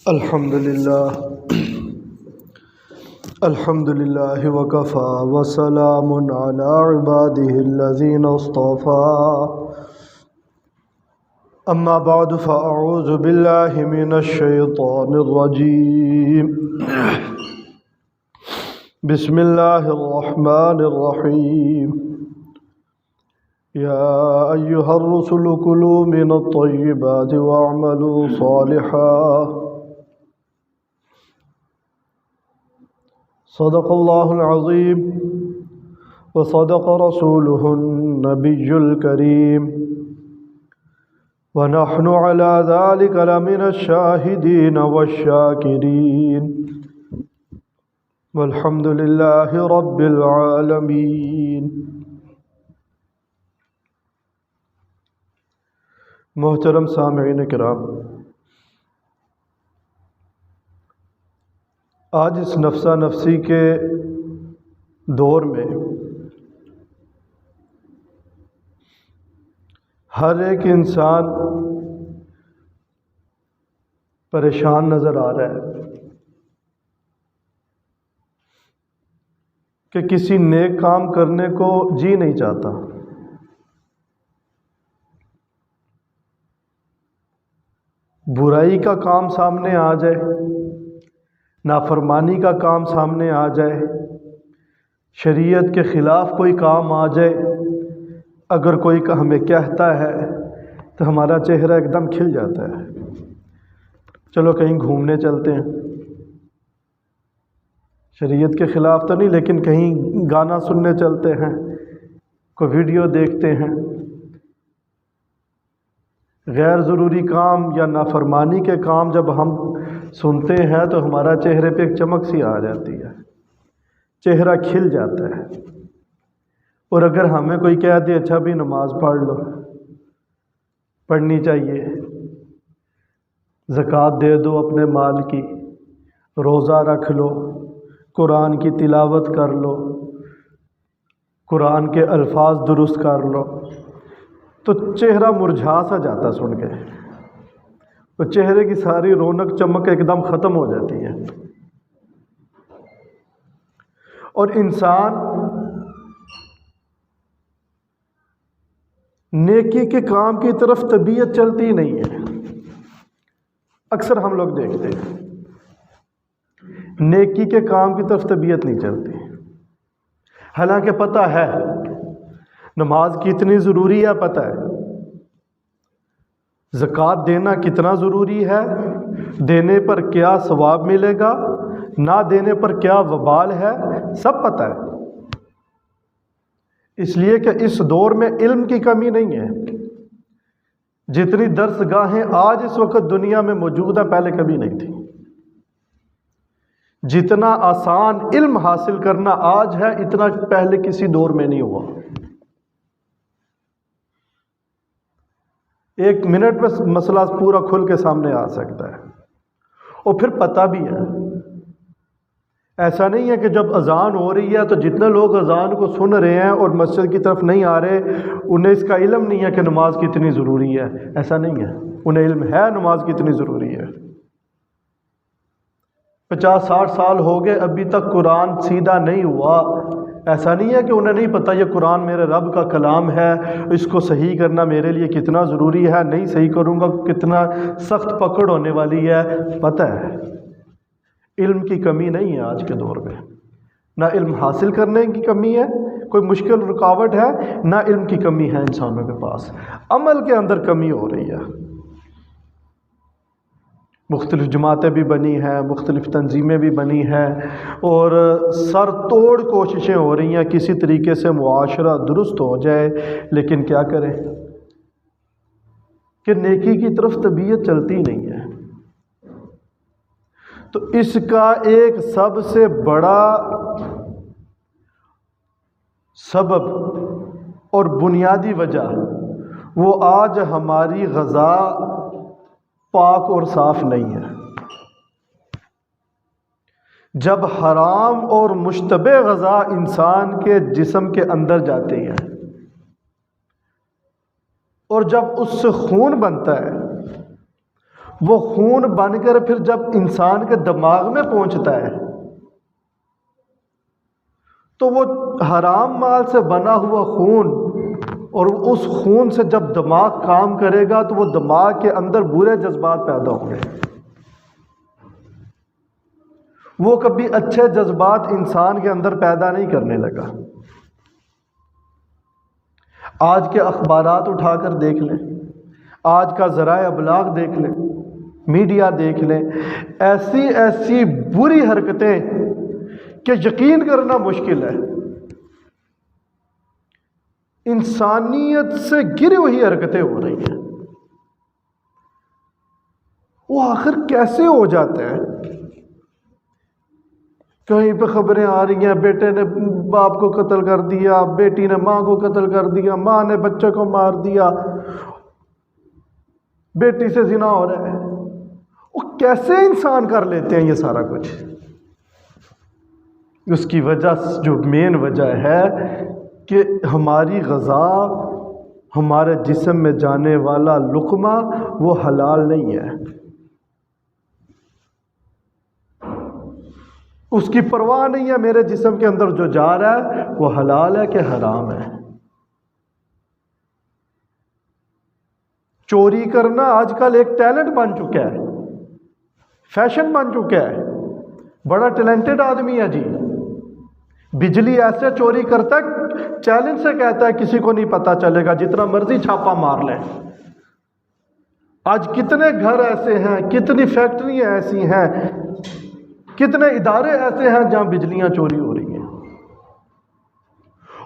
الحمد لله وكفى وسلام على عباده الذين اصطفى أما بعد فأعوذ بالله من الشيطان الرجيم بسم الله الرحمن الرحيم يا أيها الرسل كلوا من الطيبات واعملوا صالحا صدق الله العظيم وصدق رسوله النبي الكريم ونحن على ذلك لمن الشاهدين والشاكرين والحمد لله رب العالمين۔ محترم سامعین کرام، آج اس نفسا نفسی کے دور میں ہر ایک انسان پریشان نظر آ رہا ہے کہ کسی نیک کام کرنے کو جی نہیں چاہتا۔ برائی کا کام سامنے آ جائے، نافرمانی کا کام سامنے آ جائے، شریعت کے خلاف کوئی کام آ جائے، اگر کوئی ہمیں کہتا ہے تو ہمارا چہرہ ایک دم کھل جاتا ہے۔ چلو کہیں گھومنے چلتے ہیں، شریعت کے خلاف تو نہیں لیکن کہیں گانا سننے چلتے ہیں، کوئی ویڈیو دیکھتے ہیں۔ غیر ضروری کام یا نافرمانی کے کام جب ہم سنتے ہیں تو ہمارا چہرے پہ ایک چمک سی آ جاتی ہے، چہرہ کھل جاتا ہے۔ اور اگر ہمیں کوئی کہہ دے اچھا بھی نماز پڑھ لو، پڑھنی چاہیے، زکوٰۃ دے دو اپنے مال کی، روزہ رکھ لو، قرآن کی تلاوت کر لو، قرآن کے الفاظ درست کر لو، تو چہرہ مرجھا سا جاتا سن کے، تو چہرے کی ساری رونق چمک ایک دم ختم ہو جاتی ہے۔ اور انسان نیکی کے کام کی طرف طبیعت چلتی نہیں ہے۔ اکثر ہم لوگ دیکھتے ہیں نیکی کے کام کی طرف طبیعت نہیں چلتی، حالانکہ پتہ ہے نماز کتنی ضروری ہے، پتہ ہے زکوٰۃ دینا کتنا ضروری ہے، دینے پر کیا ثواب ملے گا، نہ دینے پر کیا وبال ہے، سب پتہ ہے۔ اس لیے کہ اس دور میں علم کی کمی نہیں ہے۔ جتنی درس گاہیں آج اس وقت دنیا میں موجود ہیں پہلے کبھی نہیں تھی۔ جتنا آسان علم حاصل کرنا آج ہے اتنا پہلے کسی دور میں نہیں ہوا۔ ایک منٹ میں مسئلہ پورا کھل کے سامنے آ سکتا ہے، اور پھر پتہ بھی ہے۔ ایسا نہیں ہے کہ جب اذان ہو رہی ہے تو جتنے لوگ اذان کو سن رہے ہیں اور مسجد کی طرف نہیں آ رہے انہیں اس کا علم نہیں ہے کہ نماز کتنی ضروری ہے۔ ایسا نہیں ہے، انہیں علم ہے نماز کتنی ضروری ہے۔ 50-60 سال ہو گئے ابھی تک قرآن سیدھا نہیں ہوا، ایسا نہیں ہے کہ انہیں نہیں پتہ یہ قرآن میرے رب کا کلام ہے، اس کو صحیح کرنا میرے لیے کتنا ضروری ہے، نہیں صحیح کروں گا کتنا سخت پکڑ ہونے والی ہے، پتہ ہے۔ علم کی کمی نہیں ہے آج کے دور میں، نہ علم حاصل کرنے کی کمی ہے، کوئی مشکل رکاوٹ ہے، نہ علم کی کمی ہے انسانوں کے پاس، عمل کے اندر کمی ہو رہی ہے۔ مختلف جماعتیں بھی بنی ہیں، مختلف تنظیمیں بھی بنی ہیں، اور سر توڑ کوششیں ہو رہی ہیں کسی طریقے سے معاشرہ درست ہو جائے، لیکن کیا کریں کہ نیکی کی طرف طبیعت چلتی نہیں ہے۔ تو اس کا ایک سب سے بڑا سبب اور بنیادی وجہ وہ آج ہماری غذا پاک اور صاف نہیں ہے۔ جب حرام اور مشتبہ غذا انسان کے جسم کے اندر جاتی ہیں اور جب اس سے خون بنتا ہے وہ خون بن کر پھر جب انسان کے دماغ میں پہنچتا ہے تو وہ حرام مال سے بنا ہوا خون، اور اس خون سے جب دماغ کام کرے گا تو وہ دماغ کے اندر برے جذبات پیدا ہوں گے، وہ کبھی اچھے جذبات انسان کے اندر پیدا نہیں کرنے لگا۔ آج کے اخبارات اٹھا کر دیکھ لیں، آج کا ذرائع ابلاغ دیکھ لیں، میڈیا دیکھ لیں، ایسی ایسی بری حرکتیں کہ یقین کرنا مشکل ہے، انسانیت سے گری ہوئی حرکتیں ہو رہی ہیں۔ وہ آخر کیسے ہو جاتے ہیں؟ کہیں پہ خبریں آ رہی ہیں بیٹے نے باپ کو قتل کر دیا، بیٹی نے ماں کو قتل کر دیا، ماں نے بچے کو مار دیا، بیٹی سے زنا ہو رہا ہے۔ وہ کیسے انسان کر لیتے ہیں یہ سارا کچھ؟ اس کی وجہ جو مین وجہ ہے کہ ہماری غذا، ہمارے جسم میں جانے والا لقمہ وہ حلال نہیں ہے، اس کی پرواہ نہیں ہے میرے جسم کے اندر جو جا رہا ہے وہ حلال ہے کہ حرام ہے۔ چوری کرنا آج کل ایک ٹیلنٹ بن چکا ہے، فیشن بن چکا ہے، بڑا ٹیلنٹڈ آدمی ہے جی، بجلی ایسے چوری کرتا ہے، چیلنج سے کہتا ہے کسی کو نہیں پتا چلے گا، جتنا مرضی چھاپا مار لے۔ آج کتنے گھر ایسے ہیں، کتنی فیکٹریاں ایسی ہیں، کتنے ادارے ایسے ہیں جہاں بجلیاں چوری ہو رہی ہیں،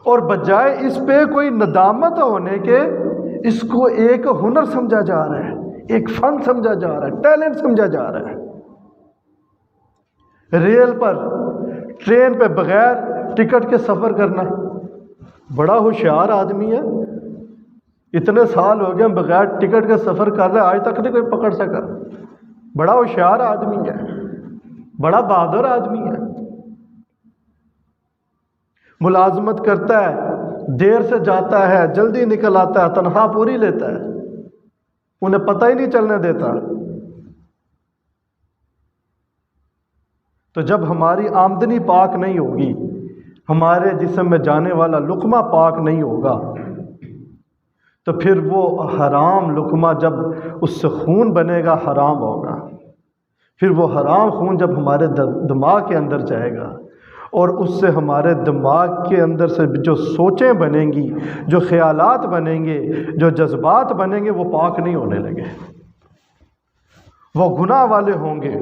اور بجائے اس پہ کوئی ندامت ہونے کے اس کو ایک ہنر سمجھا جا رہا ہے، ایک فن سمجھا جا رہا ہے، ٹیلنٹ سمجھا جا رہا ہے۔ ریل پر، ٹرین پہ بغیر ٹکٹ کے سفر کرنا، بڑا ہوشیار آدمی ہے، اتنے سال ہو گئے بغیر ٹکٹ کے سفر کر رہے، آج تک نہیں کوئی پکڑ سکا۔ بڑا ہوشیار آدمی ہے، بڑا بہادر آدمی ہے، ملازمت کرتا ہے، دیر سے جاتا ہے، جلدی نکل آتا ہے، تنخواہ پوری لیتا ہے، انہیں پتہ ہی نہیں چلنے دیتا۔ تو جب ہماری آمدنی پاک نہیں ہوگی، ہمارے جسم میں جانے والا لقمہ پاک نہیں ہوگا، تو پھر وہ حرام لقمہ جب اس سے خون بنے گا حرام ہوگا، پھر وہ حرام خون جب ہمارے دماغ کے اندر جائے گا اور اس سے ہمارے دماغ کے اندر سے جو سوچیں بنیں گی، جو خیالات بنیں گے، جو جذبات بنیں گے، وہ پاک نہیں ہونے لگے، وہ گناہ والے ہوں گے،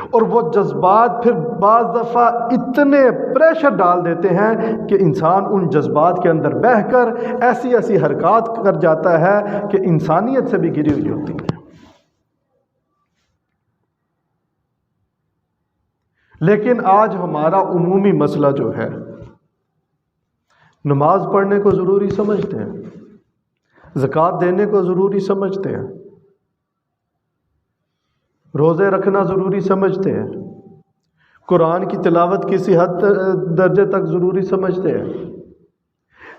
اور وہ جذبات پھر بعض دفعہ اتنے پریشر ڈال دیتے ہیں کہ انسان ان جذبات کے اندر بہہ کر ایسی ایسی حرکات کر جاتا ہے کہ انسانیت سے بھی گری ہوئی ہوتی ہے۔ لیکن آج ہمارا عمومی مسئلہ جو ہے، نماز پڑھنے کو ضروری سمجھتے ہیں، زکوٰۃ دینے کو ضروری سمجھتے ہیں، روزے رکھنا ضروری سمجھتے ہیں، قرآن کی تلاوت کسی حد درجے تک ضروری سمجھتے ہیں،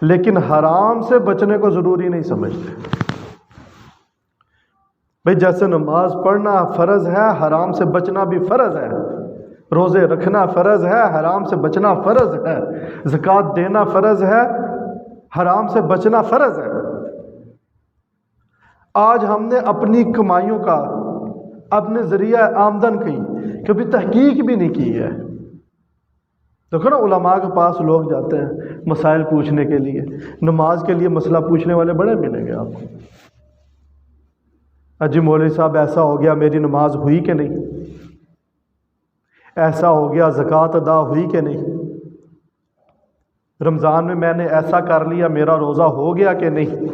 لیکن حرام سے بچنے کو ضروری نہیں سمجھتے۔ بھئی جیسے نماز پڑھنا فرض ہے، حرام سے بچنا بھی فرض ہے، روزے رکھنا فرض ہے، حرام سے بچنا فرض ہے، زکوٰۃ دینا فرض ہے، حرام سے بچنا فرض ہے۔ آج ہم نے اپنی کمائیوں کا، اپنے ذریعہ آمدن کی کبھی تحقیق بھی نہیں کی ہے۔ دیکھو نا، علماء کے پاس لوگ جاتے ہیں مسائل پوچھنے کے لیے، نماز کے لیے مسئلہ پوچھنے والے بڑے ملیں گے آپ کو۔ اجی مولوی صاحب ایسا ہو گیا، میری نماز ہوئی کہ نہیں، ایسا ہو گیا زکوٰۃ ادا ہوئی کہ نہیں، رمضان میں نے ایسا کر لیا، میرا روزہ ہو گیا کہ نہیں،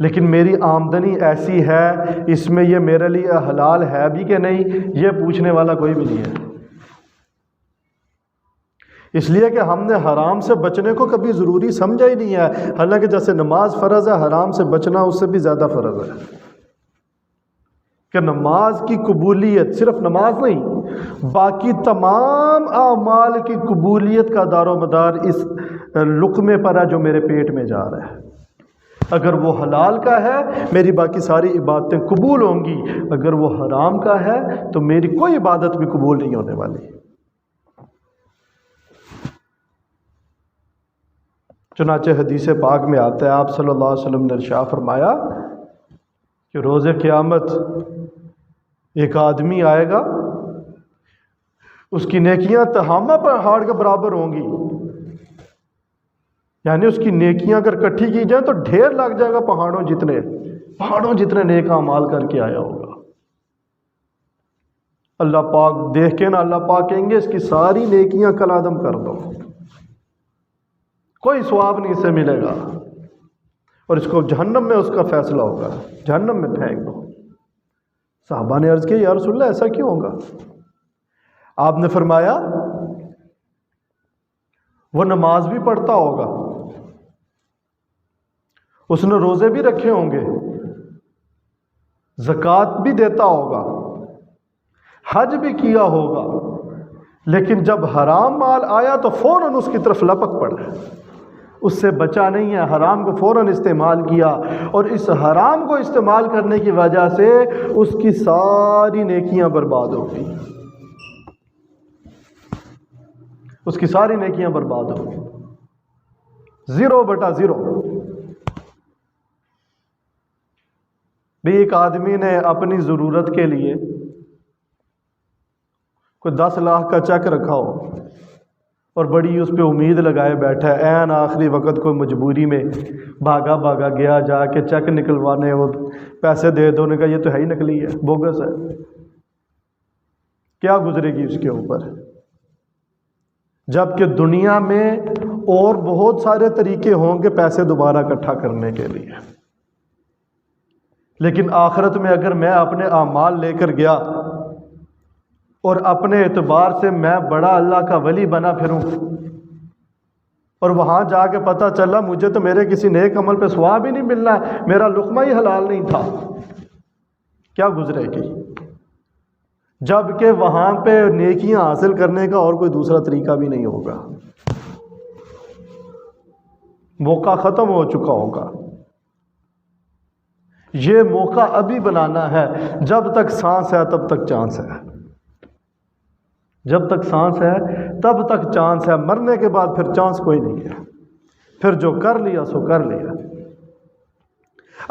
لیکن میری آمدنی ایسی ہے، اس میں یہ میرے لیے حلال ہے بھی کہ نہیں، یہ پوچھنے والا کوئی بھی نہیں ہے۔ اس لیے کہ ہم نے حرام سے بچنے کو کبھی ضروری سمجھا ہی نہیں ہے، حالانکہ جیسے نماز فرض ہے، حرام سے بچنا اس سے بھی زیادہ فرض ہے۔ کہ نماز کی قبولیت، صرف نماز نہیں، باقی تمام اعمال کی قبولیت کا دار و مدار اس لقمے پر ہے جو میرے پیٹ میں جا رہا ہے۔ اگر وہ حلال کا ہے میری باقی ساری عبادتیں قبول ہوں گی، اگر وہ حرام کا ہے تو میری کوئی عبادت بھی قبول نہیں ہونے والی۔ چنانچہ حدیث پاک میں آتا ہے، آپ صلی اللہ علیہ وسلم نے ارشاد فرمایا کہ روز قیامت ایک آدمی آئے گا، اس کی نیکیاں تہامہ پہاڑ کے برابر ہوں گی، یعنی اس کی نیکیاں اگر اکٹھی کی جائیں تو ڈھیر لگ جائے گا، پہاڑوں جتنے نیک اعمال کر کے آیا ہوگا۔ اللہ پاک دیکھ کے نا، اللہ پاک کہیں گے اس کی ساری نیکیاں کالعدم کر دو، کوئی ثواب نہیں اسے ملے گا، اور اس کو جہنم میں اس کا فیصلہ ہوگا، جہنم میں پھینک دو۔ صحابہ نے عرض کی یا رسول اللہ ایسا کیوں ہوگا؟ آپ نے فرمایا وہ نماز بھی پڑھتا ہوگا، اس نے روزے بھی رکھے ہوں گے، زکوٰۃ بھی دیتا ہوگا، حج بھی کیا ہوگا، لیکن جب حرام مال آیا تو فوراً اس کی طرف لپک پڑا، اس سے بچا نہیں ہے، حرام کو فوراً استعمال کیا، اور اس حرام کو استعمال کرنے کی وجہ سے اس کی ساری نیکیاں برباد ہو گئی، اس کی ساری نیکیاں برباد ہو گئی، 0/0۔ بھی ایک آدمی نے اپنی ضرورت کے لیے کوئی 10 لاکھ کا چیک رکھا ہو اور بڑی اس پہ امید لگائے بیٹھا ہے، عین آخری وقت کوئی مجبوری میں بھاگا گیا، جا کے چیک نکلوانے، وہ پیسے دے دو، نے کہا یہ تو ہے ہی نکلی ہے، بوگس ہے، کیا گزرے گی اس کے اوپر؟ جبکہ دنیا میں اور بہت سارے طریقے ہوں گے پیسے دوبارہ اکٹھا کرنے کے لیے، لیکن آخرت میں اگر میں اپنے اعمال لے کر گیا اور اپنے اعتبار سے میں بڑا اللہ کا ولی بنا پھروں، اور وہاں جا کے پتہ چلا مجھے تو میرے کسی نیک عمل پہ ثواب ہی نہیں ملنا ہے، میرا لقمہ ہی حلال نہیں تھا، کیا گزرے گی؟ جبکہ وہاں پہ نیکیاں حاصل کرنے کا اور کوئی دوسرا طریقہ بھی نہیں ہوگا، موقع ختم ہو چکا ہوگا۔ یہ موقع ابھی بنانا ہے، جب تک سانس ہے تب تک چانس ہے، جب تک سانس ہے تب تک چانس ہے، مرنے کے بعد پھر چانس کوئی نہیں ہے، پھر جو کر لیا سو کر لیا۔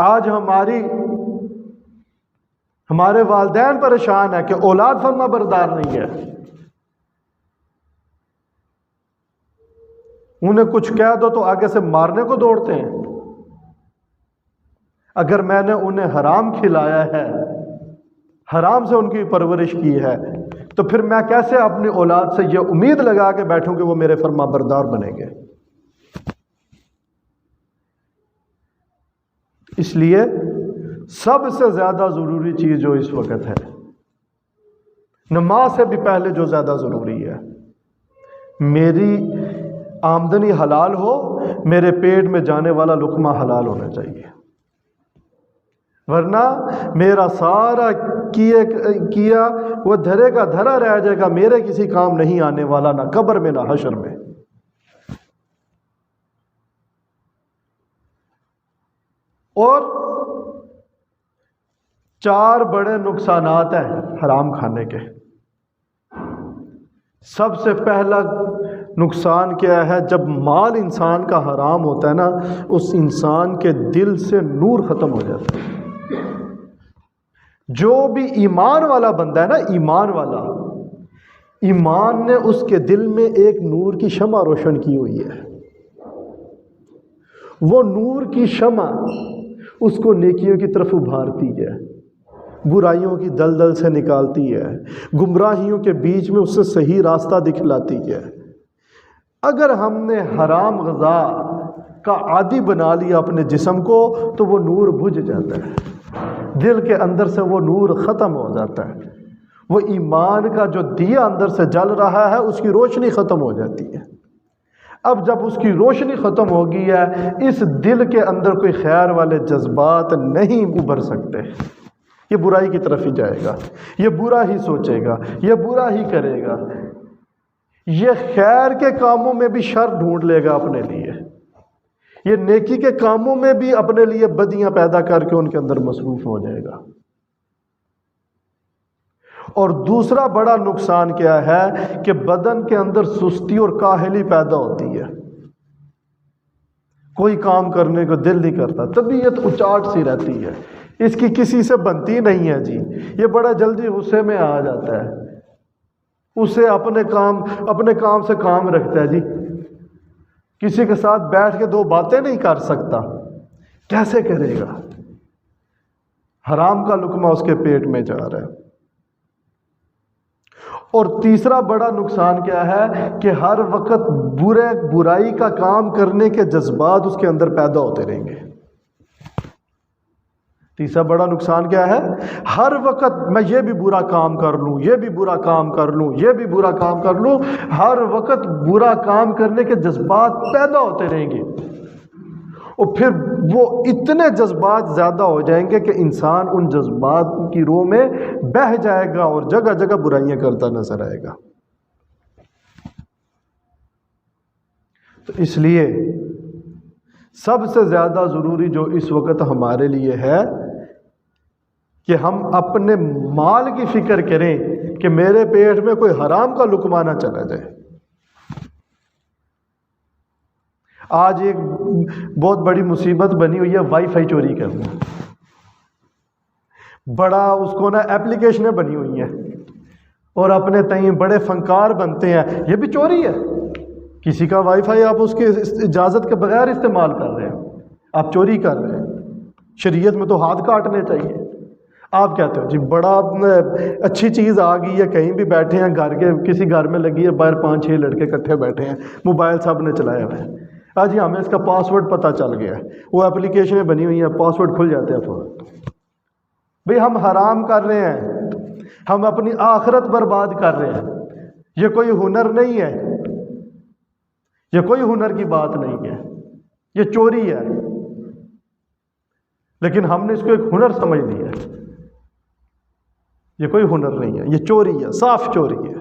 آج ہمارے والدین پریشان ہیں کہ اولاد فرما بردار نہیں ہے، انہیں کچھ کہہ دو تو آگے سے مارنے کو دوڑتے ہیں۔ اگر میں نے انہیں حرام کھلایا ہے، حرام سے ان کی پرورش کی ہے، تو پھر میں کیسے اپنی اولاد سے یہ امید لگا کے بیٹھوں کہ وہ میرے فرما بردار بنیں گے؟ اس لیے سب سے زیادہ ضروری چیز جو اس وقت ہے، نماز سے بھی پہلے جو زیادہ ضروری ہے، میری آمدنی حلال ہو، میرے پیٹ میں جانے والا لقمہ حلال ہونا چاہیے، ورنہ میرا سارا کیا وہ دھرے کا دھرا رہ جائے گا، میرے کسی کام نہیں آنے والا، نہ قبر میں نہ حشر میں۔ اور 4 بڑے نقصانات ہیں حرام کھانے کے۔ سب سے پہلا نقصان کیا ہے؟ جب مال انسان کا حرام ہوتا ہے نا، اس انسان کے دل سے نور ختم ہو جاتا ہے۔ جو بھی ایمان والا بندہ ہے نا، ایمان والا، ایمان نے اس کے دل میں ایک نور کی شمع روشن کی ہوئی ہے، وہ نور کی شمع اس کو نیکیوں کی طرف ابھارتی ہے، برائیوں کی دلدل سے نکالتی ہے، گمراہیوں کے بیچ میں اس سے صحیح راستہ دکھلاتی ہے۔ اگر ہم نے حرام غذا کا عادی بنا لیا اپنے جسم کو تو وہ نور بجھ جاتا ہے، دل کے اندر سے وہ نور ختم ہو جاتا ہے، وہ ایمان کا جو دیا اندر سے جل رہا ہے اس کی روشنی ختم ہو جاتی ہے۔ اب جب اس کی روشنی ختم ہو گئی ہے، اس دل کے اندر کوئی خیر والے جذبات نہیں ابھر سکتے، یہ برائی کی طرف ہی جائے گا، یہ برا ہی سوچے گا، یہ برا ہی کرے گا، یہ خیر کے کاموں میں بھی شر ڈھونڈ لے گا اپنے لیے، یہ نیکی کے کاموں میں بھی اپنے لیے بدیاں پیدا کر کے ان کے اندر مصروف ہو جائے گا۔ اور دوسرا بڑا نقصان کیا ہے کہ بدن کے اندر سستی اور کاہلی پیدا ہوتی ہے، کوئی کام کرنے کو دل نہیں کرتا، طبیعت اچاٹ سی رہتی ہے، اس کی کسی سے بنتی نہیں ہے جی، یہ بڑا جلدی غصے میں آ جاتا ہے، اسے اپنے کام سے کام رکھتا ہے جی، کسی کے ساتھ بیٹھ کے دو باتیں نہیں کر سکتا، کیسے کرے گا؟ حرام کا لقمہ اس کے پیٹ میں جا رہا ہے۔ اور تیسرا بڑا نقصان کیا ہے کہ ہر وقت برائی کا کام کرنے کے جذبات اس کے اندر پیدا ہوتے رہیں گے۔ تیسرا بڑا نقصان کیا ہے؟ ہر وقت میں یہ بھی برا کام کر لوں، یہ بھی برا کام کر لوں، یہ بھی برا کام کر لوں، ہر وقت برا کام کرنے کے جذبات پیدا ہوتے رہیں گے، اور پھر وہ اتنے جذبات زیادہ ہو جائیں گے کہ انسان ان جذبات کی روح میں بہہ جائے گا اور جگہ جگہ برائیاں کرتا نظر آئے گا۔ تو اس لیے سب سے زیادہ ضروری جو اس وقت ہمارے لیے ہے کہ ہم اپنے مال کی فکر کریں کہ میرے پیٹ میں کوئی حرام کا لقمہ نہ چلا جائے۔ آج ایک بہت بڑی مصیبت بنی ہوئی ہے وائی فائی چوری کرنا، بڑا اس کو نا ایپلیکیشنیں بنی ہوئی ہیں اور اپنے تئیں بڑے فنکار بنتے ہیں، یہ بھی چوری ہے، کسی کا وائی فائی آپ اس کی اجازت کے بغیر استعمال کر رہے ہیں، آپ چوری کر رہے ہیں، شریعت میں تو ہاتھ کاٹنے چاہیے۔ آپ کہتے ہو جی بڑا اچھی چیز آ گئی ہے، کہیں بھی بیٹھے ہیں کسی گھر میں لگی ہے، باہر 5-6 لڑکے اکٹھے بیٹھے ہیں، موبائل سب نے چلایا ہوا ہے، آج ہی ہمیں اس کا پاسورڈ پتہ چل گیا ہے، وہ اپلیکیشنیں بنی ہوئی ہیں، پاسورڈ کھل جاتے ہیں فوراً۔ بھئی ہم حرام کر رہے ہیں، ہم اپنی آخرت برباد کر رہے ہیں، یہ کوئی ہنر نہیں ہے، یہ کوئی ہنر کی بات نہیں ہے، یہ چوری ہے، لیکن ہم نے اس کو ایک ہنر سمجھ لیا ہے۔ یہ کوئی ہنر نہیں ہے، یہ چوری ہے، صاف چوری ہے۔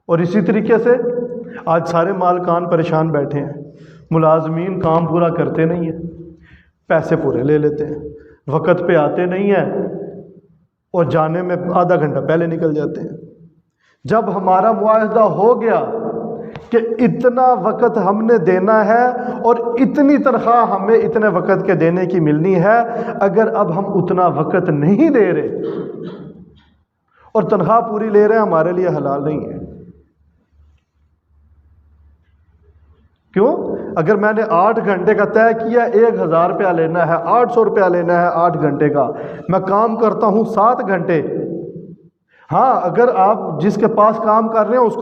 اور اسی طریقے سے آج سارے مالکان پریشان بیٹھے ہیں، ملازمین کام پورا کرتے نہیں ہیں، پیسے پورے لے لیتے ہیں، وقت پہ آتے نہیں ہیں اور جانے میں آدھا گھنٹہ پہلے نکل جاتے ہیں۔ جب ہمارا معاہدہ ہو گیا کہ اتنا وقت ہم نے دینا ہے اور اتنی تنخواہ ہمیں اتنے وقت کے دینے کی ملنی ہے، اگر اب ہم اتنا وقت نہیں دے رہے اور تنخواہ پوری لے رہے ہیں، ہمارے لیے حلال نہیں ہے۔ کیوں؟ اگر میں نے 8 گھنٹے کا طے کیا، 1000 روپیہ لینا ہے، 800 روپیہ لینا ہے 8 گھنٹے کا، میں کام کرتا ہوں 7 گھنٹے۔ ہاں، اگر آپ جس کے پاس کام کر رہے ہیں اس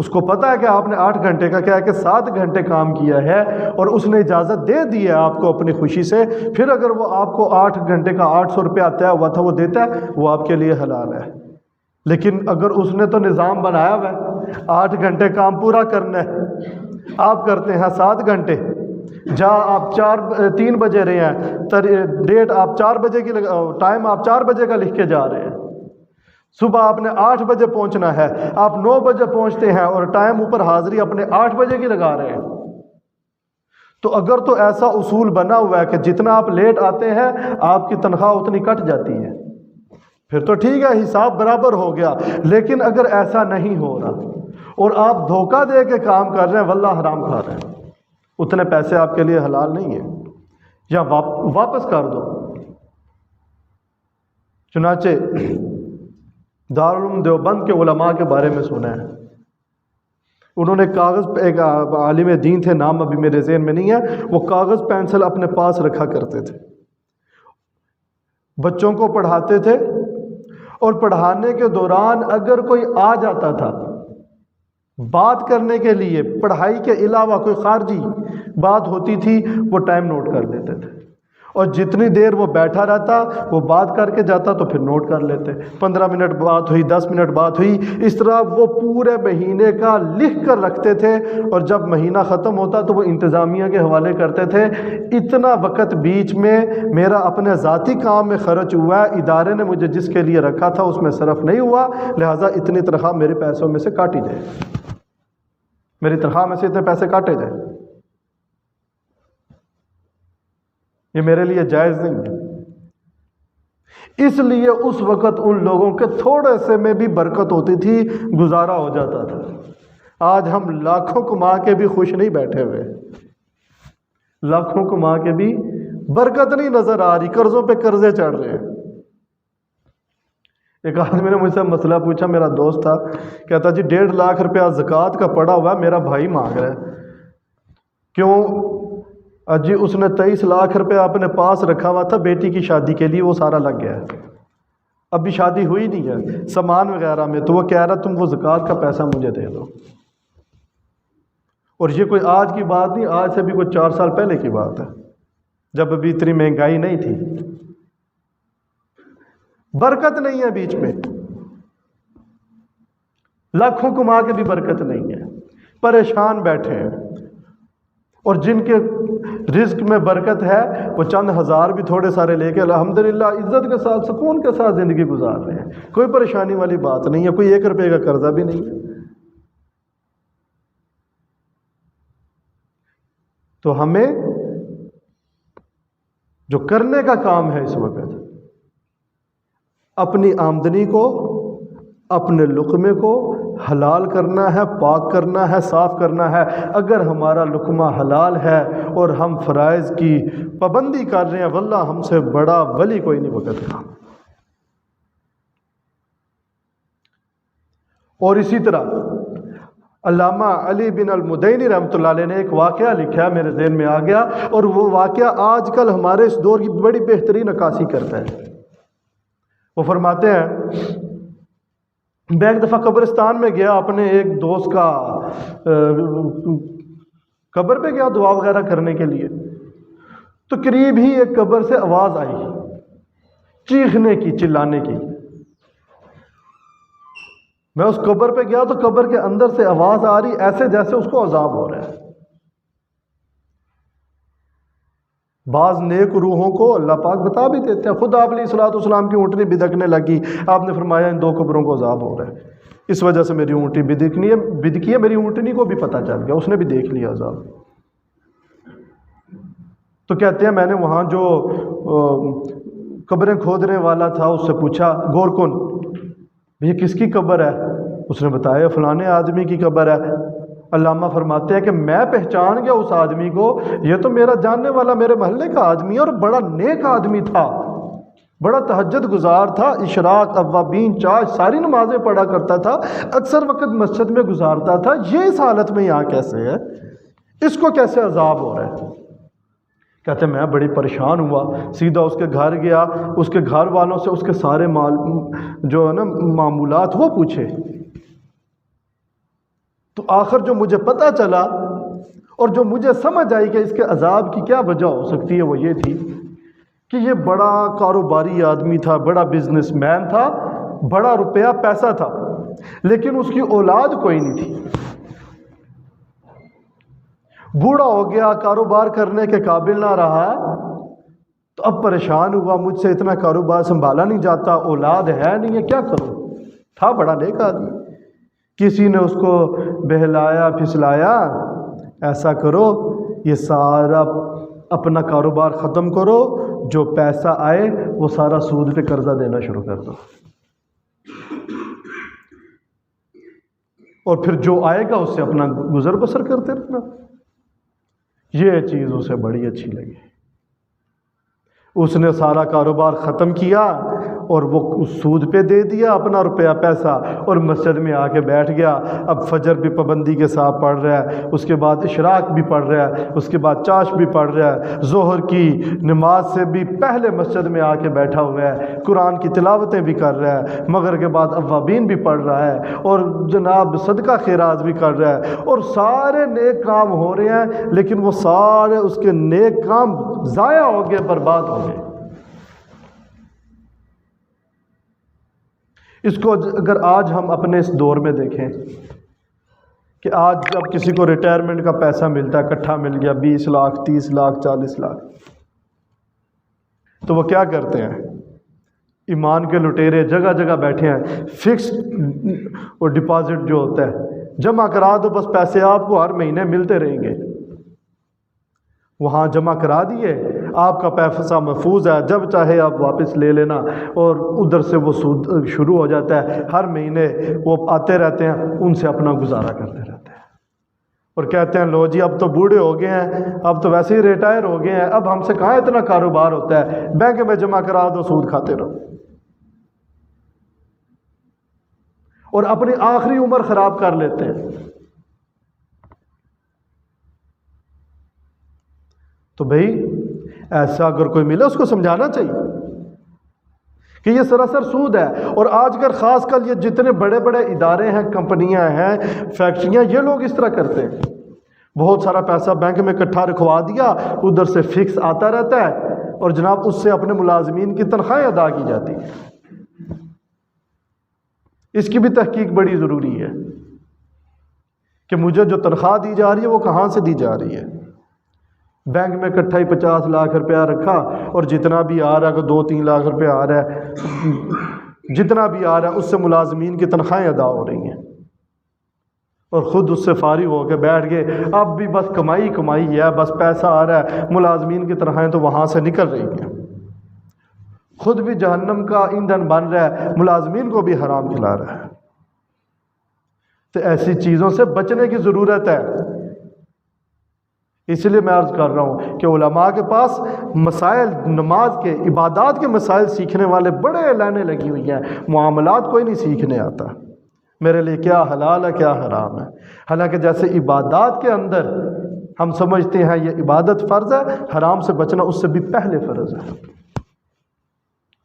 کو پتہ ہے کہ آپ نے 8 گھنٹے کا کیا ہے کہ 7 گھنٹے کام کیا ہے اور اس نے اجازت دے دی ہے آپ کو اپنی خوشی سے، پھر اگر وہ آپ کو 8 گھنٹے کا 800 روپیہ طے ہوا تھا وہ دیتا ہے، وہ آپ کے لیے حلال ہے۔ لیکن اگر اس نے تو نظام بنایا ہوا ہے 8 گھنٹے کام پورا کرنا ہے، آپ کرتے ہیں 7 گھنٹے، آپ 3 بجے رہے ہیں، ڈیٹ آپ 4 بجے کی ٹائم آپ 4 بجے کا لکھ کے جا رہے ہیں، صبح آپ نے 8 بجے پہنچنا ہے، آپ 9 بجے پہنچتے ہیں اور ٹائم اوپر حاضری اپنے 8 بجے کی لگا رہے ہیں۔ تو اگر تو ایسا اصول بنا ہوا ہے کہ جتنا آپ لیٹ آتے ہیں آپ کی تنخواہ اتنی کٹ جاتی ہے، پھر تو ٹھیک ہے، حساب برابر ہو گیا۔ لیکن اگر ایسا نہیں ہو رہا اور آپ دھوکہ دے کے کام کر رہے ہیں، واللہ حرام کھا رہے ہیں، اتنے پیسے آپ کے لیے حلال نہیں ہیں، یا واپس کر دو۔ چنانچہ دارالعلوم دیوبند کے علماء کے بارے میں سنا ہے، انہوں نے کاغذ پہ، ایک عالم دین تھے، نام ابھی میرے ذہن میں نہیں ہے، وہ کاغذ پینسل اپنے پاس رکھا کرتے تھے، بچوں کو پڑھاتے تھے، اور پڑھانے کے دوران اگر کوئی آ جاتا تھا بات کرنے کے لیے، پڑھائی کے علاوہ کوئی خارجی بات ہوتی تھی، وہ ٹائم نوٹ کر لیتے تھے، اور جتنی دیر وہ بیٹھا رہتا وہ بات کر کے جاتا تو پھر نوٹ کر لیتے، 15 منٹ بات ہوئی، 10 منٹ بات ہوئی، اس طرح وہ پورے مہینے کا لکھ کر رکھتے تھے، اور جب مہینہ ختم ہوتا تو وہ انتظامیہ کے حوالے کرتے تھے۔ اتنا وقت بیچ میں میرا اپنے ذاتی کام میں خرچ ہوا ہے، ادارے نے مجھے جس کے لیے رکھا تھا اس میں صرف نہیں ہوا، لہٰذا اتنی تنخواہ میرے پیسوں میں سے کاٹی جائے۔ میری تنخواہ میں سے اتنے پیسے کاٹے جائیں، یہ میرے لیے جائز نہیں ہے۔ اس لیے اس وقت ان لوگوں کے تھوڑے سے میں بھی برکت ہوتی تھی، گزارا ہو جاتا تھا۔ آج ہم لاکھوں کما کے بھی خوش نہیں بیٹھے ہوئے، لاکھوں کما کے بھی برکت نہیں نظر آ رہی، قرضوں پہ قرضے چڑھ رہے ہیں۔ ایک آدمی نے مجھ سے مسئلہ پوچھا، میرا دوست تھا، کہتا جی 1.5 لاکھ روپیہ زکوٰۃ کا پڑا ہوا ہے، میرا بھائی مانگ رہا ہے۔ کیوں؟ جی اس نے 23 لاکھ روپے اپنے پاس رکھا ہوا تھا بیٹی کی شادی کے لیے، وہ سارا لگ گیا ہے، ابھی شادی ہوئی نہیں ہے، سامان وغیرہ میں، تو وہ کہہ رہا تم وہ زکوٰۃ کا پیسہ مجھے دے دو۔ اور یہ کوئی آج کی بات نہیں، آج سے بھی کوئی 4 سال پہلے کی بات ہے، جب ابھی اتنی مہنگائی نہیں تھی۔ برکت نہیں ہے بیچ میں، لاکھوں کما کے بھی برکت نہیں ہے، پریشان بیٹھے ہیں۔ اور جن کے رزق میں برکت ہے وہ چند ہزار بھی تھوڑے سارے لے کے الحمدللہ عزت کے ساتھ سکون کے ساتھ زندگی گزار رہے ہیں، کوئی پریشانی والی بات نہیں ہے، کوئی 1 روپے کا قرضہ بھی نہیں ہے۔ تو ہمیں جو کرنے کا کام ہے اس وقت، اپنی آمدنی کو، اپنے لقمے کو حلال کرنا ہے، پاک کرنا ہے، صاف کرنا ہے۔ اگر ہمارا لقمہ حلال ہے اور ہم فرائض کی پابندی کر رہے ہیں، واللہ ہم سے بڑا ولی کوئی نہیں وقت کا۔ اور اسی طرح علامہ علی بن المدینی رحمۃ اللہ علیہ نے ایک واقعہ لکھا ہے، میرے ذہن میں آ گیا، اور وہ واقعہ آج کل ہمارے اس دور کی بڑی بہترین عکاسی کرتا ہے۔ وہ فرماتے ہیں، میں ایک دفعہ قبرستان میں گیا، اپنے ایک دوست کا قبر پہ گیا دعا وغیرہ کرنے کے لیے، تو قریب ہی ایک قبر سے آواز آئی، چیخنے کی، چلانے کی۔ میں اس قبر پہ گیا تو قبر کے اندر سے آواز آ رہی، ایسے جیسے اس کو عذاب ہو رہا ہے۔ بعض نیک روحوں کو اللہ پاک بتا بھی دیتے ہیں، خود آپ علیہ الصلوۃ والسلام کی اونٹنی بدکنے لگی، آپ نے فرمایا ان 2 قبروں کو عذاب ہو رہا ہے، اس وجہ سے میری اونٹنی بدکی ہے، میری اونٹنی کو بھی پتہ چل گیا، اس نے بھی دیکھ لیا عذاب۔ تو کہتے ہیں میں نے وہاں جو قبریں کھودنے والا تھا اس سے پوچھا، گور کن، یہ کس کی قبر ہے؟ اس نے بتایا فلانے آدمی کی قبر ہے۔ علامہ فرماتے ہیں کہ میں پہچان گیا اس آدمی کو، یہ تو میرا جاننے والا میرے محلے کا آدمی ہے، اور بڑا نیک آدمی تھا، بڑا تہجد گزار تھا، اشراق، اوابین، چاش ساری نمازیں پڑھا کرتا تھا، اکثر وقت مسجد میں گزارتا تھا، یہ اس حالت میں یہاں کیسے ہے؟ اس کو کیسے عذاب ہو رہا ہے؟ کہتے ہیں میں بڑی پریشان ہوا، سیدھا اس کے گھر گیا، اس کے گھر والوں سے اس کے سارے جو ہے نا معمولات وہ پوچھے، تو آخر جو مجھے پتہ چلا اور جو مجھے سمجھ آئی کہ اس کے عذاب کی کیا وجہ ہو سکتی ہے، وہ یہ تھی کہ یہ بڑا کاروباری آدمی تھا، بڑا بزنس مین تھا، بڑا روپیہ پیسہ تھا، لیکن اس کی اولاد کوئی نہیں تھی، بوڑھا ہو گیا، کاروبار کرنے کے قابل نہ رہا، تو اب پریشان ہوا، مجھ سے اتنا کاروبار سنبھالا نہیں جاتا، اولاد ہے نہیں ہے، کیا کروں؟ تھا بڑا نیک آدمی، کسی نے اس کو بہلایا پھسلایا، ایسا کرو یہ سارا اپنا کاروبار ختم کرو، جو پیسہ آئے وہ سارا سود پہ قرضہ دینا شروع کر دو، اور پھر جو آئے گا اس سے اپنا گزر بسر کرتے رہنا۔ یہ چیز اسے بڑی اچھی لگی، اس نے سارا کاروبار ختم کیا اور وہ سود پہ دے دیا اپنا روپیہ پیسہ، اور مسجد میں آ کے بیٹھ گیا۔ اب فجر بھی پابندی کے ساتھ پڑھ رہا ہے، اس کے بعد اشراق بھی پڑھ رہا ہے، اس کے بعد چاش بھی پڑھ رہا ہے، ظہر کی نماز سے بھی پہلے مسجد میں آ کے بیٹھا ہوا ہے، قرآن کی تلاوتیں بھی کر رہا ہے، مغرب کے بعد اوابین بھی پڑھ رہا ہے، اور جناب صدقہ خیرات بھی کر رہا ہے، اور سارے نیک کام ہو رہے ہیں، لیکن وہ سارے اس کے نیک کام ضائع ہو گئے، برباد ہو گئے۔ اس کو اگر آج ہم اپنے اس دور میں دیکھیں کہ آج جب کسی کو ریٹائرمنٹ کا پیسہ ملتا ہے، اکٹھا مل گیا 20 لاکھ 30 لاکھ 40 لاکھ، تو وہ کیا کرتے ہیں؟ ایمان کے لٹیرے جگہ جگہ بیٹھے ہیں، فکسڈ اور ڈپازٹ جو ہوتا ہے جمع کرا دو بس پیسے آپ کو ہر مہینے ملتے رہیں گے۔ وہاں جمع کرا دیے، آپ کا پیسہ محفوظ ہے، جب چاہے آپ واپس لے لینا، اور ادھر سے وہ سود شروع ہو جاتا ہے، ہر مہینے وہ آتے رہتے ہیں، ان سے اپنا گزارا کرتے رہتے ہیں، اور کہتے ہیں لو جی اب تو بوڑھے ہو گئے ہیں، اب تو ویسے ہی ریٹائر ہو گئے ہیں، اب ہم سے کہاں اتنا کاروبار ہوتا ہے، بینک میں جمع کرا دو، سود کھاتے رہو، اور اپنی آخری عمر خراب کر لیتے ہیں۔ تو بھئی ایسا اگر کوئی ملے اس کو سمجھانا چاہیے کہ یہ سراسر سود ہے۔ اور آج کل خاص کر یہ جتنے بڑے بڑے ادارے ہیں، کمپنیاں ہیں، فیکٹریاں، یہ لوگ اس طرح کرتے ہیں، بہت سارا پیسہ بینک میں اکٹھا رکھوا دیا، ادھر سے فکس آتا رہتا ہے، اور جناب اس سے اپنے ملازمین کی تنخواہیں ادا کی جاتی ہیں۔ اس کی بھی تحقیق بڑی ضروری ہے کہ مجھے جو تنخواہ دی جا رہی ہے وہ کہاں سے دی جا رہی ہے۔ بینک میں اکٹھا ہی 50 لاکھ روپیہ رکھا، اور جتنا بھی آ رہا ہے، اگر 2-3 لاکھ روپیہ آ رہا ہے، جتنا بھی آ رہا ہے اس سے ملازمین کی تنخواہیں ادا ہو رہی ہیں، اور خود اس سے فارغ ہو کے بیٹھ گئے، اب بھی بس کمائی ہے، بس پیسہ آ رہا ہے، ملازمین کی تنخواہیں تو وہاں سے نکل رہی ہیں، خود بھی جہنم کا ایندھن بن رہا ہے، ملازمین کو بھی حرام کھلا رہا ہے۔ تو ایسی چیزوں سے بچنے کی ضرورت ہے۔ اس لیے میں عرض کر رہا ہوں کہ علماء کے پاس مسائل، نماز کے، عبادات کے مسائل سیکھنے والے بڑے لائنیں لگی ہوئی ہیں، معاملات کوئی نہیں سیکھنے آتا، میرے لیے کیا حلال ہے کیا حرام ہے۔ حالانکہ جیسے عبادات کے اندر ہم سمجھتے ہیں یہ عبادت فرض ہے، حرام سے بچنا اس سے بھی پہلے فرض ہے۔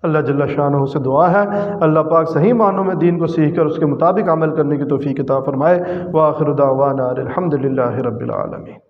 اللہ جل شانہ سے دعا ہے اللہ پاک صحیح معنوں میں دین کو سیکھ کر اس کے مطابق عمل کرنے کی توفیق عطا فرمائے۔ وآخر دعوانا الحمدللہ رب العالمین۔